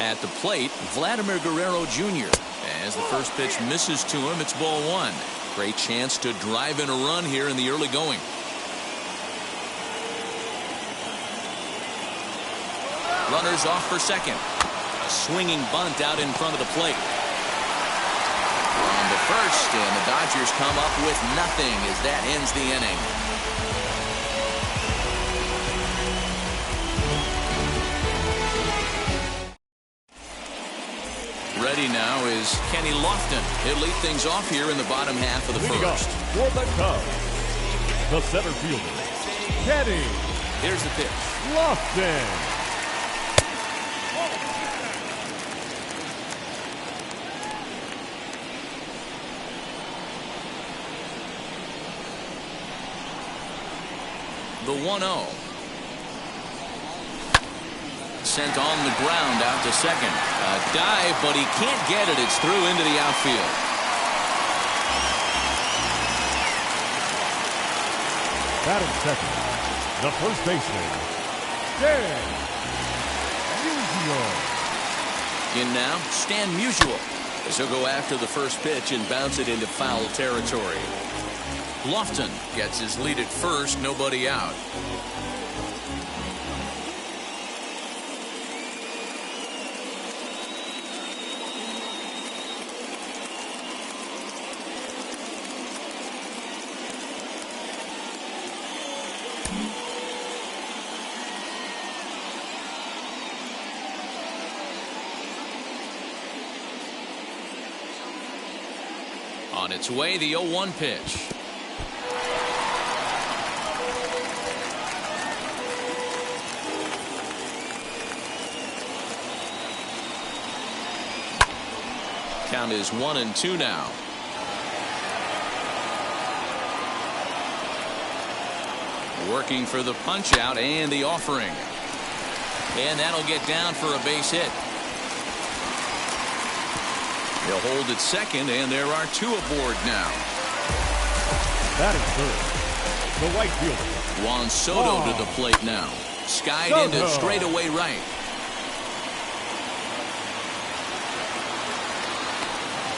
At the plate, Vladimir Guerrero Jr. As the first pitch misses to him, it's ball one. Great chance to drive in a run here in the early going. Runners off for second. A swinging bunt out in front of the plate. On to first, and the Dodgers come up with nothing as that ends the inning. Ready now is Kenny Lofton. He'll lead things off here in the bottom half of the first. For the Cubs, the center fielder, Kenny. Here's the pitch. Lofton. The 1-0. Sent on the ground out to second. A dive, but he can't get it. It's through into the outfield. Batting second, the first baseman, Dan Musial. In now, Stan Musial, as he'll go after the first pitch and bounce it into foul territory. Lofton gets his lead at first, nobody out. On its way, the 0-1 pitch. Count is 1-2 now. Working for the punch out and the offering. And that'll get down for a base hit. He'll hold at second, and there are two aboard now. Batting third, the right fielder, Juan Soto to the plate now. Skied into straightaway right.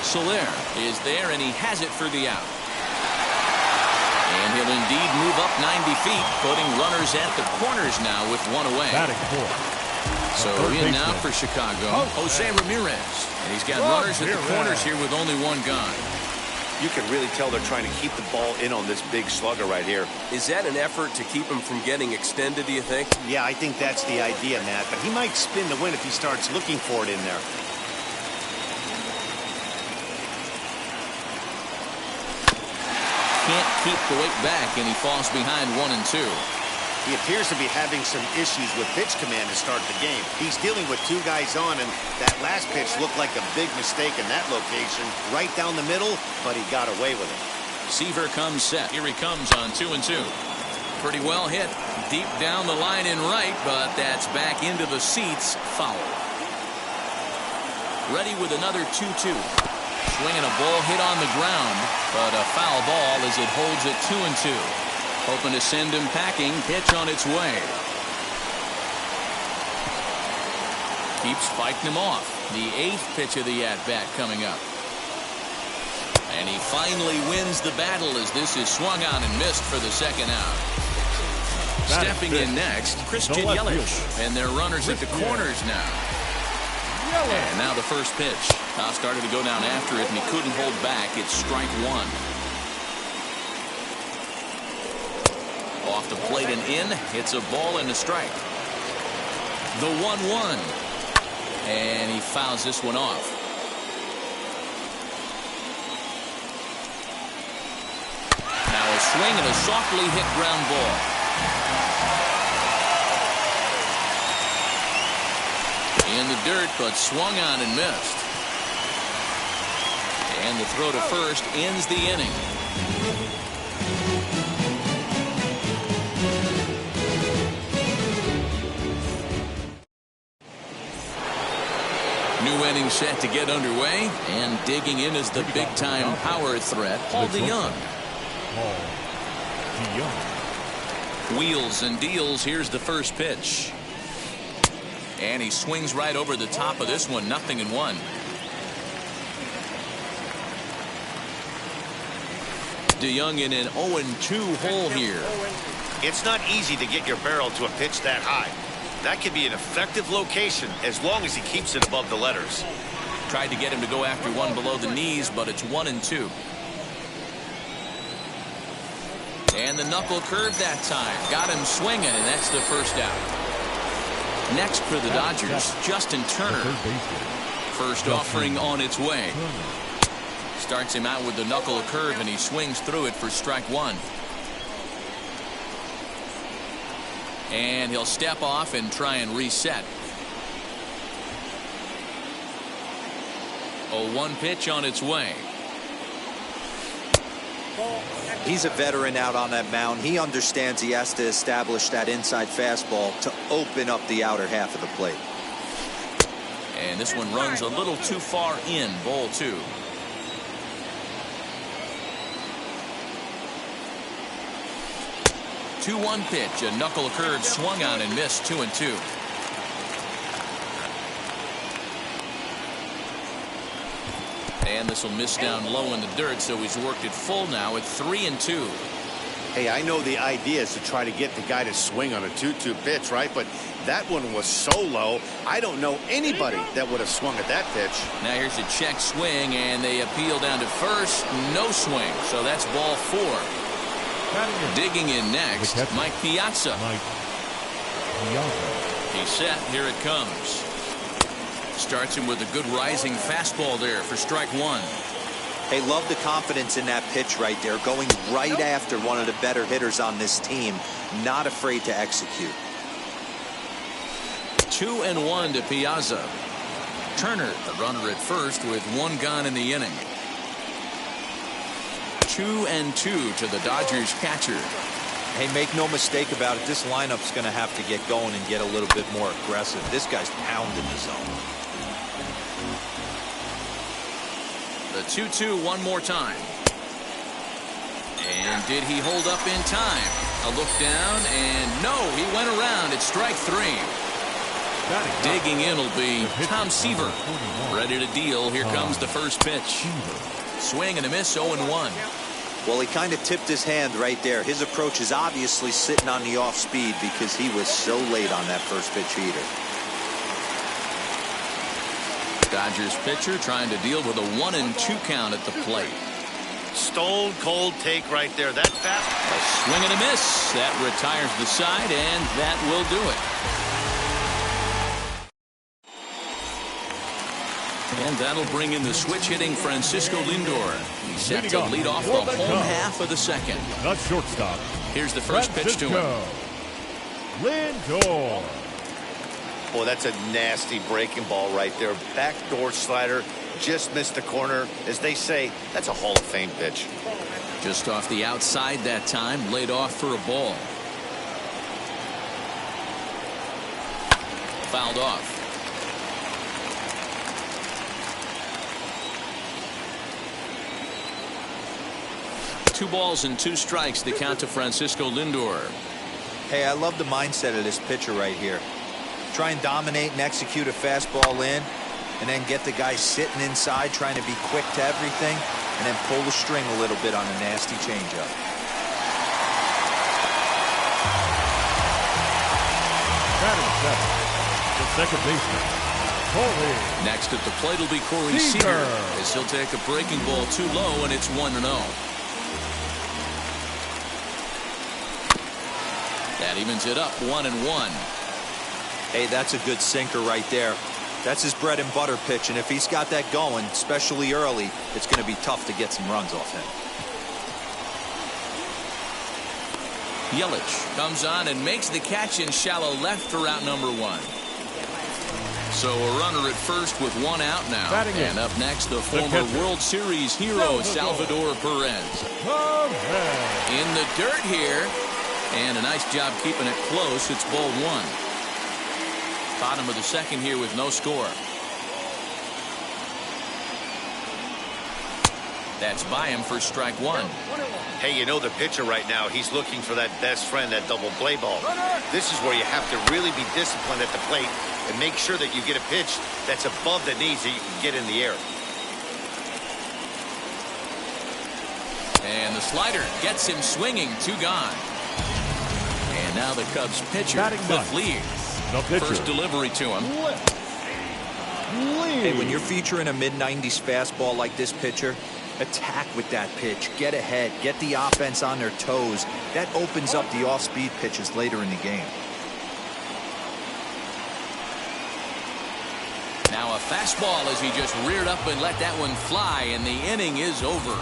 Soler is there, and he has it for the out. And he'll indeed move up 90 feet, putting runners at the corners now with one away. Batting fourth. So in now for Chicago, Jose Ramirez. And he's got runners at the corners here with only one gone. You can really tell they're trying to keep the ball in on this big slugger right here. Is that an effort to keep him from getting extended, do you think? Yeah, I think that's the idea, Matt. But he might spin the win if he starts looking for it in there. Can't keep the weight back, and he falls behind 1-2. He appears to be having some issues with pitch command to start the game. He's dealing with two guys on, and that last pitch looked like a big mistake in that location. Right down the middle, but he got away with it. Seaver comes set. Here he comes on 2-2. Pretty well hit. Deep down the line in right, but that's back into the seats. Foul. Ready with another 2-2. Swinging a ball hit on the ground, but a foul ball as it holds at 2-2. Hoping to send him packing. Pitch on its way. Keeps fighting him off. The 8th pitch of the at-bat coming up. And he finally wins the battle as this is swung on and missed for the second out. Stepping in next, Christian Yelich. And their runners at the corners now. And now the first pitch. Now started to go down after it, and he couldn't hold back. It's strike one. Off the plate and in. It's a ball and a strike. The 1-1. And he fouls this one off. Now a swing and a softly hit ground ball. In the dirt, but swung on and missed. And the throw to first ends the inning. New inning set to get underway, and digging in is the big-time power threat, Paul DeJong. Wheels and deals. Here's the first pitch. And he swings right over the top of this one. 0-1. DeYoung in an 0-2 hole here. It's not easy to get your barrel to a pitch that high. That can be an effective location as long as he keeps it above the letters. Tried to get him to go after one below the knees, but it's 1-2. And the knuckle curve that time. Got him swinging, and that's the first out. Next for the Dodgers, Justin Turner. First offering on its way. Starts him out with the knuckle curve, and he swings through it for strike one. And he'll step off and try and reset. 0-1 pitch on its way. He's a veteran out on that mound. He understands he has to establish that inside fastball to open up the outer half of the plate. And this one runs a little too far in. Ball 2. Two-one pitch. A knuckle curve swung on and missed. 2-2. And this will miss down low in the dirt, so he's worked it full now at 3-2. Hey, I know the idea is to try to get the guy to swing on a 2-2 pitch, right? But that one was so low, I don't know anybody that would have swung at that pitch. Now here's a check swing, and they appeal down to first. No swing, so that's ball 4. Digging in next, Mike Piazza. He's set. Here it comes. Starts him with a good rising fastball there for strike one. Hey, love the confidence in that pitch right there. Going right after one of the better hitters on this team. Not afraid to execute. 2-1 to Piazza. Turner, the runner at first, with one gone in the inning. 2-2 to the Dodgers catcher. Hey, make no mistake about it. This lineup's going to have to get going and get a little bit more aggressive. This guy's pounding the zone. The 2-2 one more time. And did he hold up in time? A look down, and no, he went around. It's strike 3. Digging in will be Tom Seaver. Ready to deal. Here comes the first pitch. Swing and a miss. 0-1. Well, he kind of tipped his hand right there. His approach is obviously sitting on the off speed because he was so late on that first pitch heater. Dodgers pitcher trying to deal with a 1-2 count at the plate. Stone cold take right there. That fast. A swing and a miss. That retires the side, and that will do it. And that'll bring in the switch-hitting Francisco Lindor. He's set to lead off the home half of the second. Not shortstop. Here's the first pitch to him. Lindor. Oh, that's a nasty breaking ball right there. Backdoor slider. Just missed the corner. As they say, that's a Hall of Fame pitch. Just off the outside that time. Laid off for a ball. Fouled off. Two balls and two strikes, the count to Francisco Lindor. Hey, I love the mindset of this pitcher right here. Try and dominate and execute a fastball in, and then get the guy sitting inside trying to be quick to everything, and then pull the string a little bit on a nasty changeup. Batting seven, the second baseman, Corey. Next at the plate will be Corey Seager, as he'll take a breaking ball too low, and it's 1-0. That evens it up 1-1. Hey, that's a good sinker right there. That's his bread and butter pitch, and if he's got that going, especially early, it's going to be tough to get some runs off him. Yelich comes on and makes the catch in shallow left for out number 1. So a runner at first with one out now. And up next, the former World Series hero, Salvador Perez. In the dirt here. And a nice job keeping it close. It's ball 1. Bottom of the second here with no score. That's by him for strike one. Hey, you know the pitcher right now, he's looking for that best friend, that double play ball. This is where you have to really be disciplined at the plate and make sure that you get a pitch that's above the knees that you can get in the air. And the slider gets him swinging. 2 gone. And now the Cubs pitcher, Cliff Lee. First delivery to him. Hey, when you're featuring a mid-90s fastball like this pitcher, attack with that pitch. Get ahead. Get the offense on their toes. That opens up the off-speed pitches later in the game. Now a fastball as he just reared up and let that one fly, and the inning is over.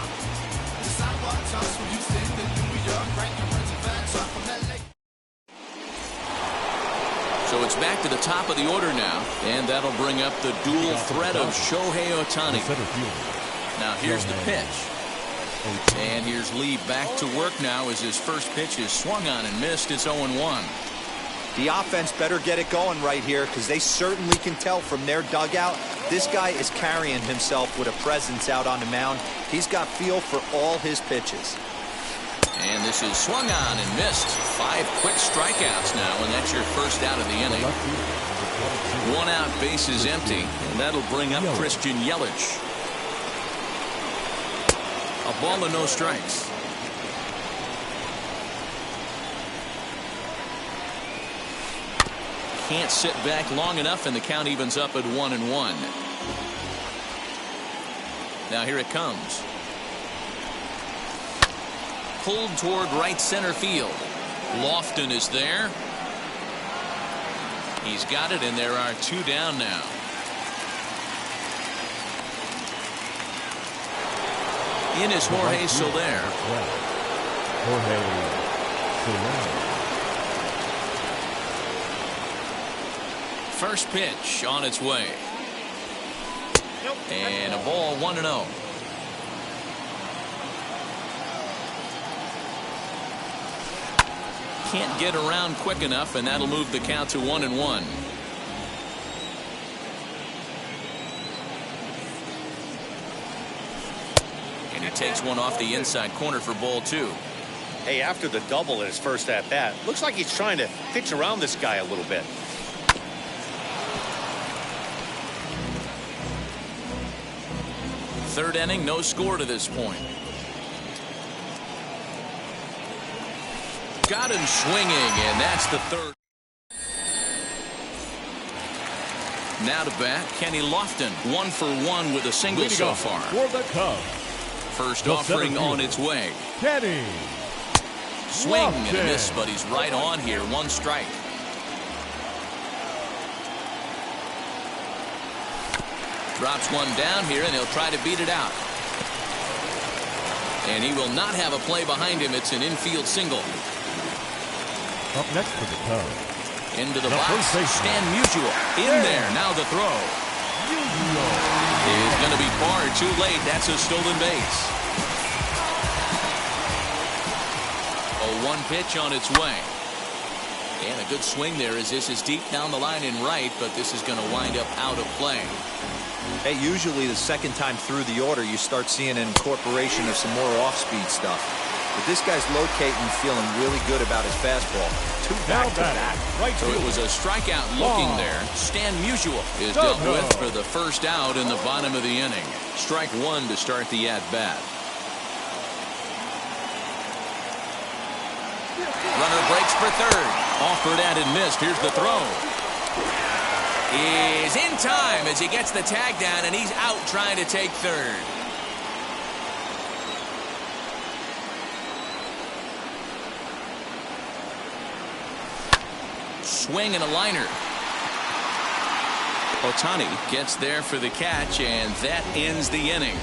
So it's back to the top of the order now, and that'll bring up the dual threat of Shohei Ohtani. Now here's the pitch. And here's Lee back to work now as his first pitch is swung on and missed. It's 0-1. The offense better get it going right here, because they certainly can tell from their dugout this guy is carrying himself with a presence out on the mound. He's got feel for all his pitches. And this is swung on and missed. 5 quick strikeouts now, and that's your first out of the inning. 1 out, base is empty, and that'll bring up Christian Yelich. A ball and no strikes. Can't sit back long enough, and the count evens up at 1-1. Now here it comes. Pulled toward right center field. Lofton is there. He's got it, and there are 2 down now. In is Jorge Soler. First pitch on its way. And a ball, 1-0. Can't get around quick enough, and that'll move the count to 1-1. And he takes one off the inside corner for ball 2. Hey, after the double in his first at-bat, looks like he's trying to pitch around this guy a little bit. Third inning, no score to this point. Got him swinging, and that's the third. Now to bat, Kenny Lofton. 1 for 1 with a single so far. For the Cubs, First offering on its way. Kenny Swing Lofton. and a miss, but he's right on here. 1 strike. Drops one down here, and he'll try to beat it out. And he will not have a play behind him. It's an infield single. Up next for the Cubs, Into the The box. first baseman. Stan Musial in there. Now the throw. Is going to be far too late. That's a stolen base. A 1 pitch on its way. And a good swing there as this is deep down the line in right, but this is going to wind up out of play. Hey, usually the second time through the order, you start seeing an incorporation of some more off-speed stuff. But this guy's locating, feeling really good about his fastball. 2 back-to-back. Right So it was a strikeout looking there. Stan Musial is dealt with for the first out in the bottom of the inning. Strike 1 to start the at-bat. Runner breaks for third. Offered at and missed. Here's the throw. Is in time as he gets the tag down, and he's out trying to take third. Swing and a liner. Ohtani gets there for the catch, and that ends the inning.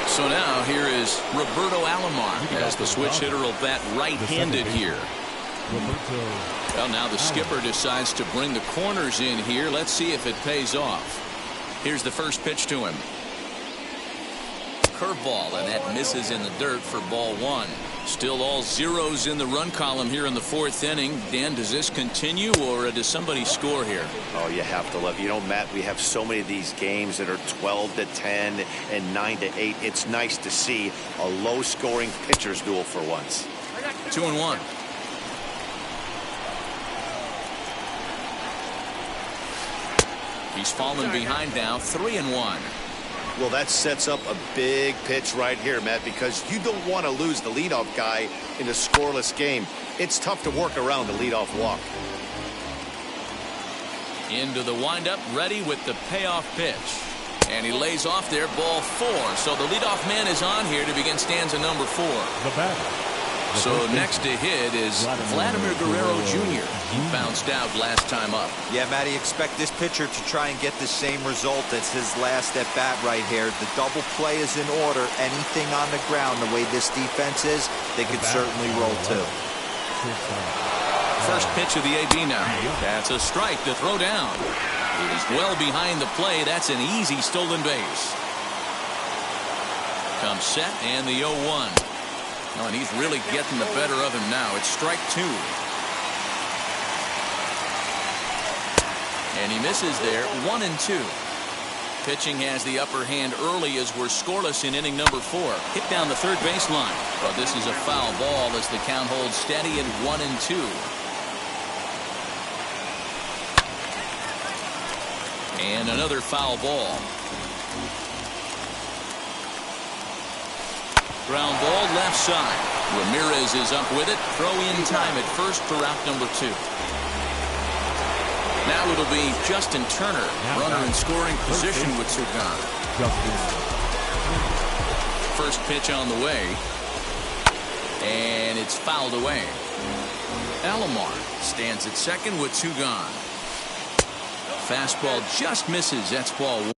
So now here is Roberto Alomar as the switch hitter will bat right-handed here. Well, now the skipper decides to bring the corners in here. Let's see if it pays off. Here's the first pitch to him. curveball, and that misses in the dirt for ball one. Still all zeros in the run column here in the fourth inning. Dan, does this continue, or does somebody score here? Oh, you have to love. You know, Matt, we have so many of these games that are 12-10 and 9-8. It's nice to see a low-scoring pitcher's duel for once. 2-1. He's fallen behind now, 3-1. Well, that sets up a big pitch right here, Matt, because you don't want to lose the leadoff guy in a scoreless game. It's tough to work around the leadoff walk. Into the windup, ready with the payoff pitch. And he lays off there, ball four. So the leadoff man is on here to begin stanza number 4. The batter. So next to hit is Vladimir Guerrero Jr. He bounced out last time up. Yeah, Matty, expect this pitcher to try and get the same result as his last at bat right here. The double play is in order. Anything on the ground, the way this defense is, they could certainly roll too. First pitch of the AB now. That's a strike to throw down. It is well behind the play. That's an easy stolen base. Comes set and the 0-1. Oh, and he's really getting the better of him now. It's strike 2. And he misses there, 1-2. Pitching has the upper hand early as we're scoreless in inning number 4. Hit down the third baseline. But this is a foul ball as the count holds steady at 1-2. And another foul ball. Ground ball left side. Ramirez is up with it. Throw in time at first for out number 2. Now it'll be Justin Turner, runner in scoring position with 2 gone. First pitch on the way. And it's fouled away. Alomar stands at second with 2 gone. Fastball just misses. That's ball 1.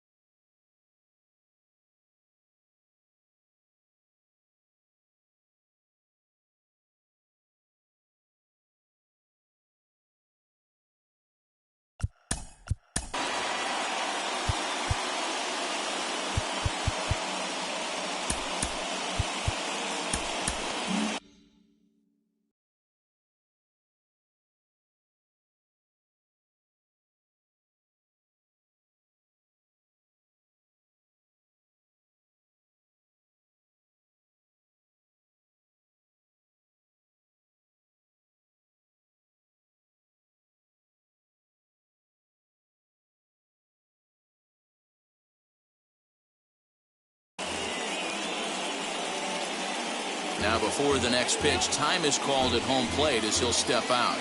Now before the next pitch, time is called at home plate as he'll step out.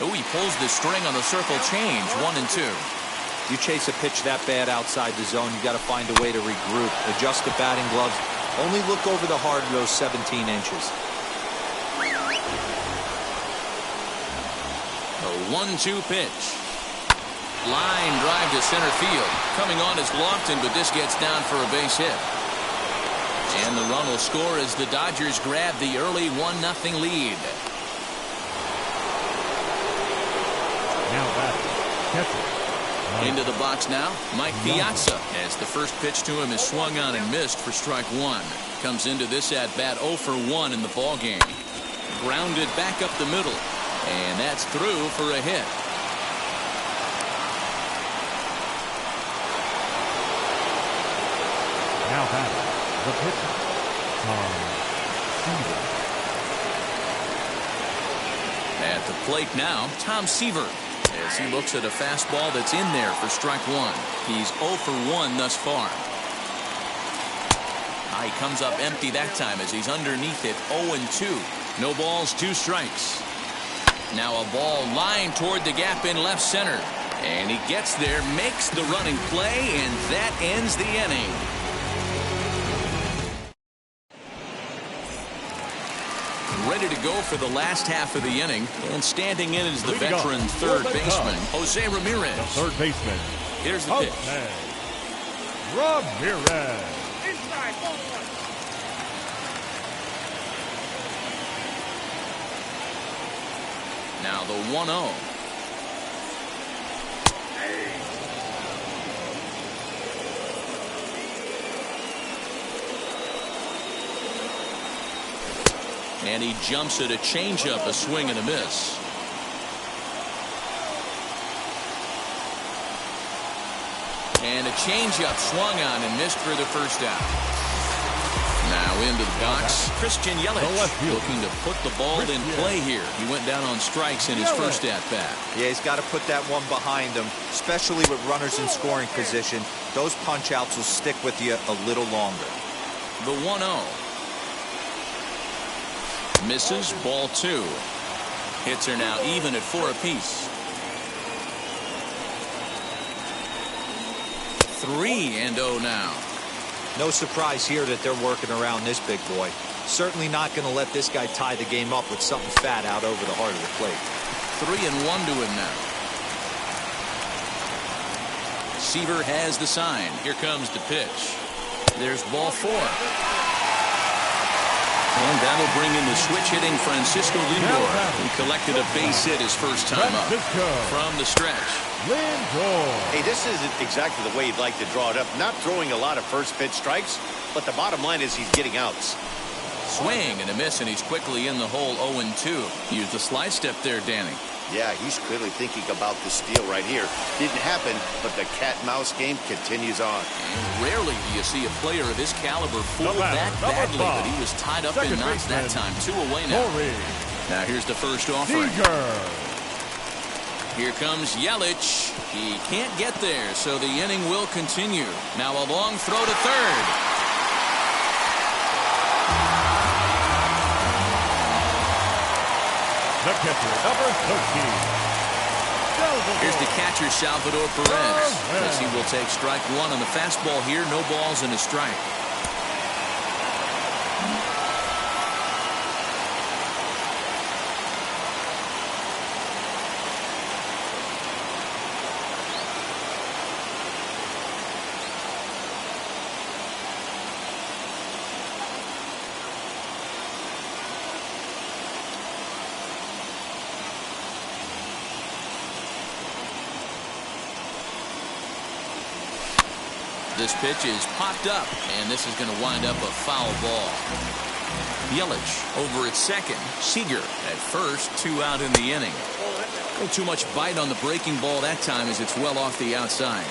Oh, he pulls the string on the circle change, 1-2. You chase a pitch that bad outside the zone, you got to find a way to regroup, adjust the batting gloves. Only look over the heart of those 17 inches. A 1-2 pitch. Line drive to center field. Coming on is Lofton, but this gets down for a base hit. And the run will score as the Dodgers grab the early 1-0 lead. Now back. Catcher. Into the box now, Mike Piazza, as the first pitch to him is swung on and missed for strike 1. Comes into this at bat 0 for 1 in the ball game. Grounded back up the middle, and that's through for a hit. Now back. The pitcher. Tom Seaver. At the plate now, Tom Seaver, as he looks at a fastball that's in there for strike 1. He's 0 for 1 thus far. He comes up empty that time as he's underneath it, 0-2. No balls, 2 strikes. Now a ball lined toward the gap in left center. And he gets there, makes the running play, and that ends the inning. Ready to go for the last half of the inning, and standing in is the veteran third baseman, Jose Ramirez. The third baseman. Here's the pitch. Ramirez. Now the 1-0. And he jumps at a changeup, a swing and a miss. And a changeup swung on and missed for the first out. Now into the box, Christian Yelich looking to put the ball in play here. He went down on strikes in his first at-bat. Yeah, he's got to put that one behind him, especially with runners in scoring position. Those punch-outs will stick with you a little longer. The 1-0. Misses, ball 2. Hits are now even at 4 apiece. 3-0 now. No surprise here that they're working around this big boy. Certainly not going to let this guy tie the game up with something fat out over the heart of the plate. 3-1 to him now. Seaver has the sign. Here comes the pitch. There's ball 4. And that'll bring in the switch-hitting Francisco Lindor. He collected a base hit his first time up from the stretch. Hey, this isn't exactly the way you'd like to draw it up. Not throwing a lot of first pitch strikes, but the bottom line is he's getting outs. Swing and a miss, and he's quickly in the hole 0-2. Use the slide step there, Danny. Yeah, he's clearly thinking about the steal right here. Didn't happen, but the cat-mouse game continues on. And rarely do you see a player of his caliber fool that badly, but he was tied up in knots that time. 2 away now. Now here's the first offering. Here comes Yelich. He can't get there, so the inning will continue. Now a long throw to third. The catcher, number 13. Here's the catcher, Salvador Perez. As he will take strike 1 on the fastball here. No balls and a strike. This pitch is popped up, and this is going to wind up a foul ball. Yelich over at second. Seager at first. 2 out in the inning. A little too much bite on the breaking ball that time as it's well off the outside.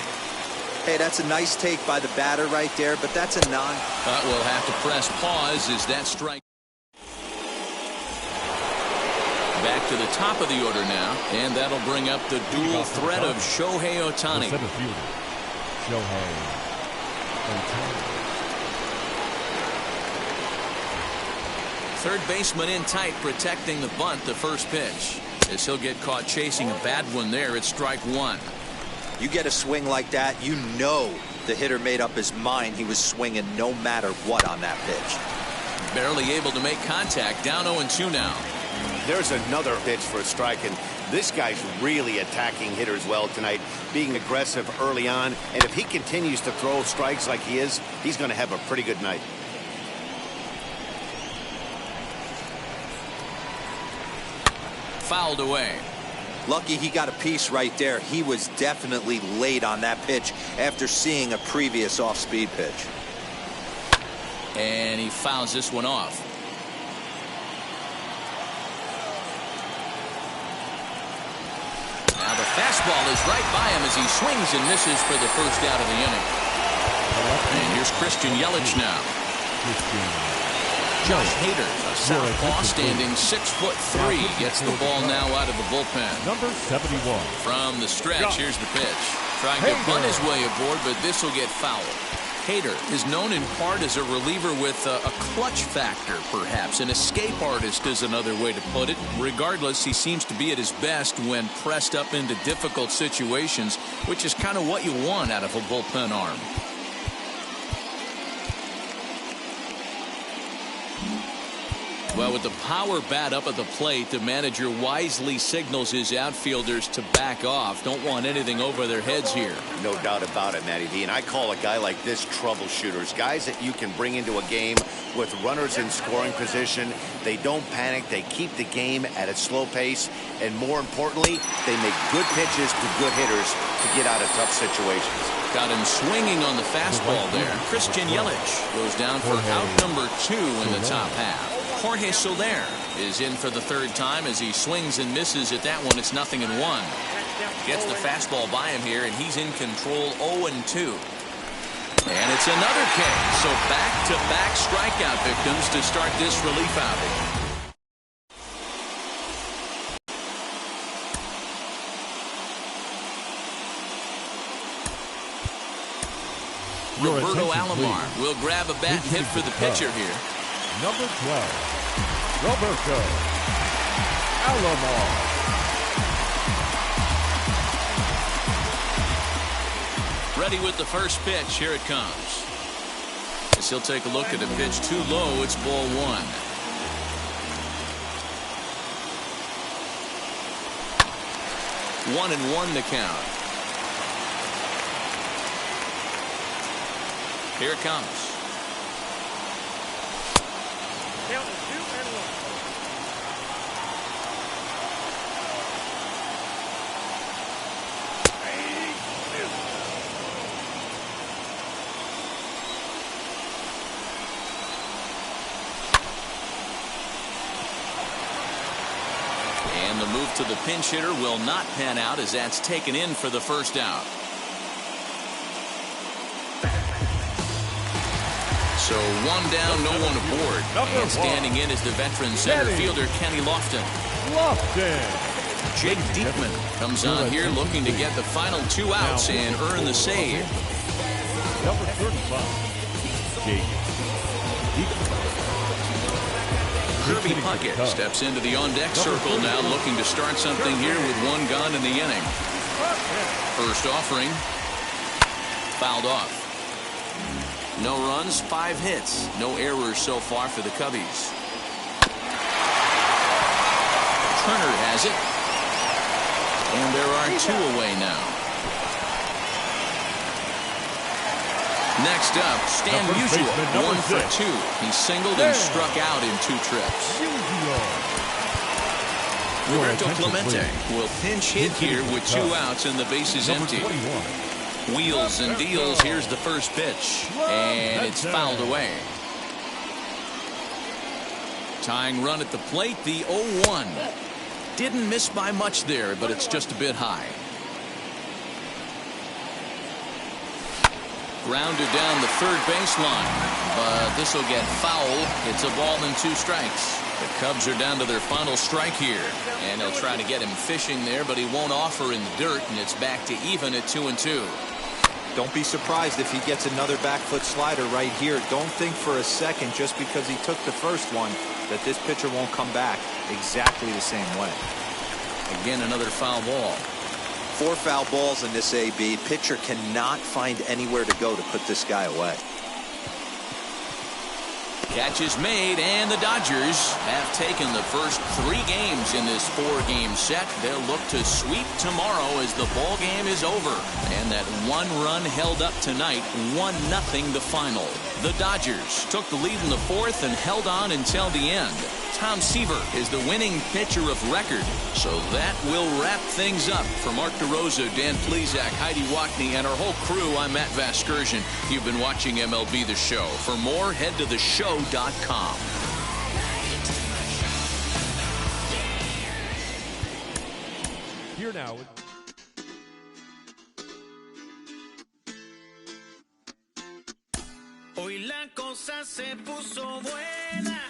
Hey, that's a nice take by the batter right there, but that's a non. But we'll have to press pause as that strike. Back to the top of the order now, and that'll bring up the dual threat of Shohei Ohtani. Center fielder, Shohei Ohtani. Third baseman in tight, protecting the bunt, the first pitch. As he'll get caught chasing a bad one there, it's strike 1. You get a swing like that, you know the hitter made up his mind he was swinging no matter what on that pitch. Barely able to make contact. Down 0-2 now. There's another pitch for a strike, and this guy's really attacking hitters well tonight, being aggressive early on. And if he continues to throw strikes like he is, he's going to have a pretty good night. Fouled away. Lucky he got a piece right there. He was definitely late on that pitch after seeing a previous off-speed pitch. And he fouls this one off. Now the fastball is right by him as he swings and misses for the first out of the inning. And here's Christian Yelich now. Josh Hader, a southpaw, standing 6'3", gets the ball now out of the bullpen. Number 71. From the stretch, here's the pitch. Trying to bunt his way aboard, but this will get fouled. Hader is known in part as a reliever with a clutch factor, perhaps. An escape artist is another way to put it. Regardless, he seems to be at his best when pressed up into difficult situations, which is kind of what you want out of a bullpen arm. Well, with the power bat up at the plate, the manager wisely signals his outfielders to back off. Don't want anything over their heads here. No doubt about it, Matty V. And I call a guy like this troubleshooters. Guys that you can bring into a game with runners in scoring position. They don't panic. They keep the game at a slow pace. And more importantly, they make good pitches to good hitters to get out of tough situations. Got him swinging on the fastball there. Christian Yelich goes down for out number 2 in the top half. Jorge Soler is in for the third time as he swings and misses at that one. It's 0-1. Gets the fastball by him here, and he's in control 0-2. And it's another K. So back-to-back strikeout victims to start this relief outing. Roberto Alomar will grab a bat hit for the pitcher here. Number 12, Roberto Alomar. Ready with the first pitch. Here it comes. As he'll take a look at a pitch too low. It's ball 1. One and one the count. Here it comes. And the move to the pinch hitter will not pan out as that's taken in for the first out. So one down, no one aboard. And standing in is the veteran center fielder, Kenny Lofton. Jake Diekman comes on here looking to get the final 2 outs and earn the save. Number 35, Jake Diekman. Kirby Puckett steps into the on-deck circle now, looking to start something here with 1 gone in the inning. First offering, fouled off. No runs, 5 hits. No errors so far for the Cubbies. Turner has it. And there are 2 away now. Next up, Stan Musial, 1 for 2. He singled and struck out in 2 trips. Roberto Clemente will pinch hit here with 2 outs and the bases empty. Wheels and deals. Here's the first pitch, and it's fouled away. Tying run at the plate, the 0-1. Didn't miss by much there, but it's just a bit high. Grounded down the third baseline, but this will get foul. It's a ball and 2 strikes. The Cubs are down to their final strike here, and they'll try to get him fishing there, but he won't offer in the dirt, and it's back to even at 2-2. Don't be surprised if he gets another back foot slider right here. Don't think for a second, just because he took the first one, that this pitcher won't come back exactly the same way. Again, another foul ball. 4 foul balls in this AB. Pitcher cannot find anywhere to go to put this guy away. Catch is made, and the Dodgers have taken the first 3 games in this 4-game set. They'll look to sweep tomorrow as the ball game is over. And that 1 run held up tonight, 1-0 the final. The Dodgers took the lead in the 4th and held on until the end. Tom Seaver is the winning pitcher of record. So that will wrap things up. For Mark DeRosa, Dan Plesac, Heidi Wackney, and our whole crew, I'm Matt Vasgersian. You've been watching MLB The Show. For more, head to theshow.com. Here now. Hoy la cosa se puso buena.